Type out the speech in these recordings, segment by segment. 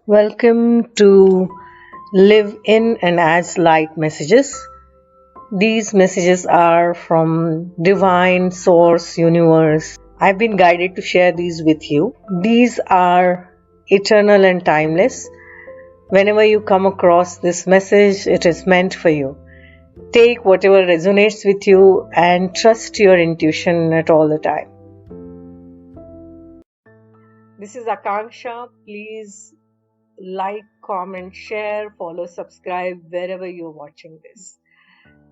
Welcome to Live In and As Light messages. These messages are from Divine Source Universe. I've been guided to share these with you. These are eternal and timeless. Whenever you come across this message, it is meant for you. Take whatever resonates with you and trust your intuition at all the time. This is Akanksshaa. Please like, comment, share, follow, subscribe wherever you're watching this.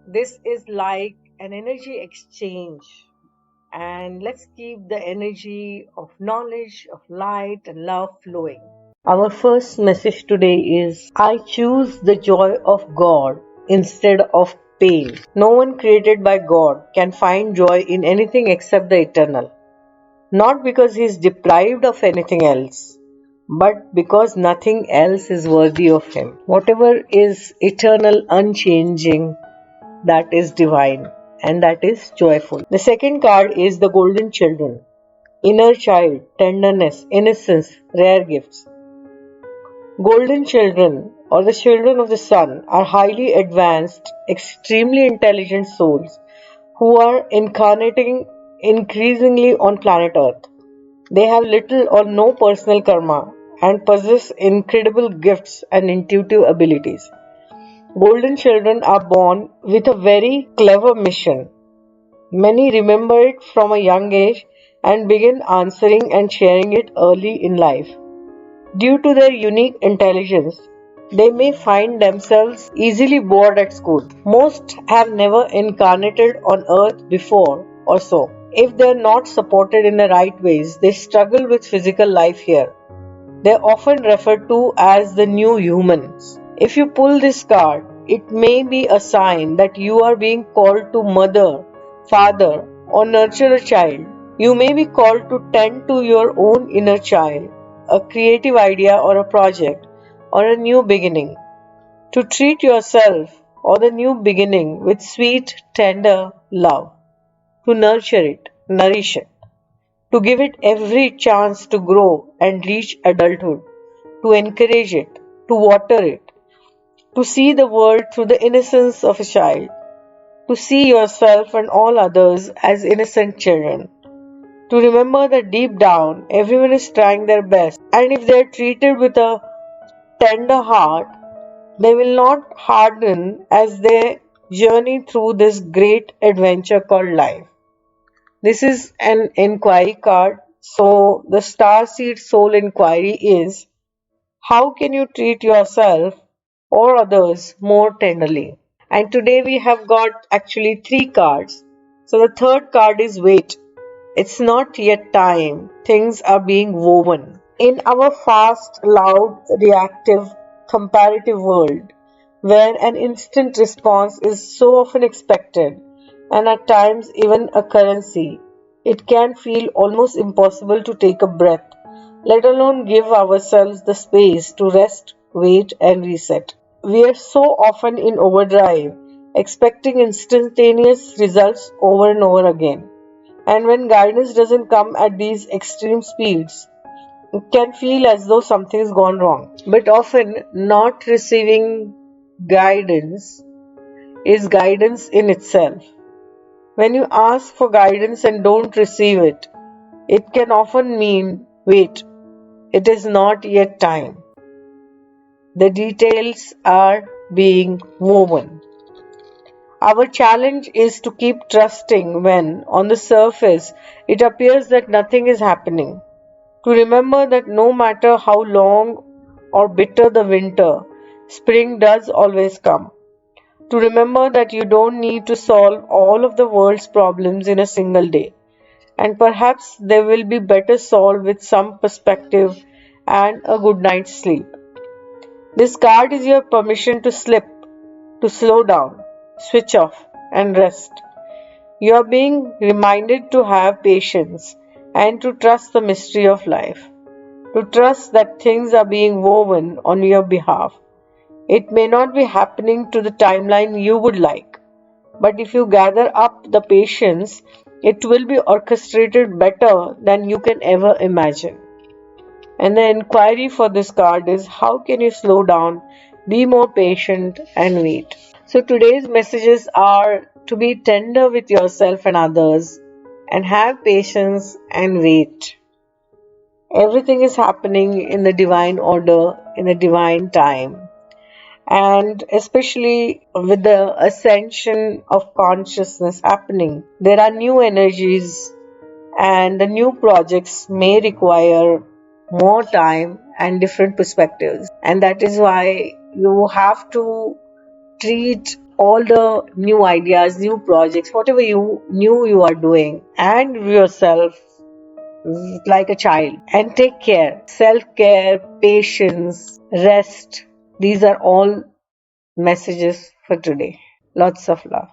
This is like an energy exchange, and let's keep the energy of knowledge, of light, and love flowing. Our first message today is I choose the joy of God instead of pain. No one created by God can find joy in anything except the eternal. Not because he is deprived of anything else, but because nothing else is worthy of him. Whatever is eternal, unchanging, that is divine and that is joyful. The second card is the Golden Children. Inner child, tenderness, innocence, rare gifts. Golden children, or the children of the sun, are highly advanced, extremely intelligent souls who are incarnating increasingly on planet Earth. They have little or no personal karma and possess incredible gifts and intuitive abilities. Golden children are born with a very clever mission. Many remember it from a young age and begin answering and sharing it early in life. Due to their unique intelligence, they may find themselves easily bored at school. Most have never incarnated on earth before or so. If they are not supported in the right ways, they struggle with physical life here. They are often referred to as the new humans. If you pull this card, it may be a sign that you are being called to mother, father, or nurture a child. You may be called to tend to your own inner child, a creative idea or a project, or a new beginning. To treat yourself or the new beginning with sweet, tender love. To nurture it, nourish it. To give it every chance to grow and reach adulthood. To encourage it, to water it. To see the world through the innocence of a child. To see yourself and all others as innocent children. To remember that deep down everyone is trying their best, and if they are treated with a tender heart, they will not harden as they journey through this great adventure called life. This is an inquiry card, so the Starseed Soul Inquiry is how can you treat yourself or others more tenderly? And today we have got actually three cards. So the third card is wait. It's not yet time. Things are being woven. In our fast, loud, reactive, comparative world, where an instant response is so often expected and at times even a currency, it can feel almost impossible to take a breath, let alone give ourselves the space to rest, wait, and reset. We are so often in overdrive, expecting instantaneous results over and over again. And when guidance doesn't come at these extreme speeds, it can feel as though something's gone wrong. But often, not receiving guidance is guidance in itself. When you ask for guidance and don't receive it, it can often mean wait, it is not yet time. The details are being woven. Our challenge is to keep trusting when, on the surface, it appears that nothing is happening. To remember that no matter how long or bitter the winter, spring does always come. To remember that you don't need to solve all of the world's problems in a single day. And perhaps they will be better solved with some perspective and a good night's sleep. This card is your permission to slip, to slow down, switch off, and rest. You are being reminded to have patience and to trust the mystery of life, to trust that things are being woven on your behalf. It may not be happening to the timeline you would like, but if you gather up the patience, it will be orchestrated better than you can ever imagine. And the inquiry for this card is, how can you slow down, be more patient, and wait? So today's messages are to be tender with yourself and others, and have patience and wait. Everything is happening in the divine order, in the divine time. And especially with the ascension of consciousness happening, there are new energies, and the new projects may require more time and different perspectives. And that is why you have to treat all the new ideas, new projects, whatever you knew you are doing, and yourself like a child. And take care. Self care, patience, rest. These are all messages for today. Lots of love.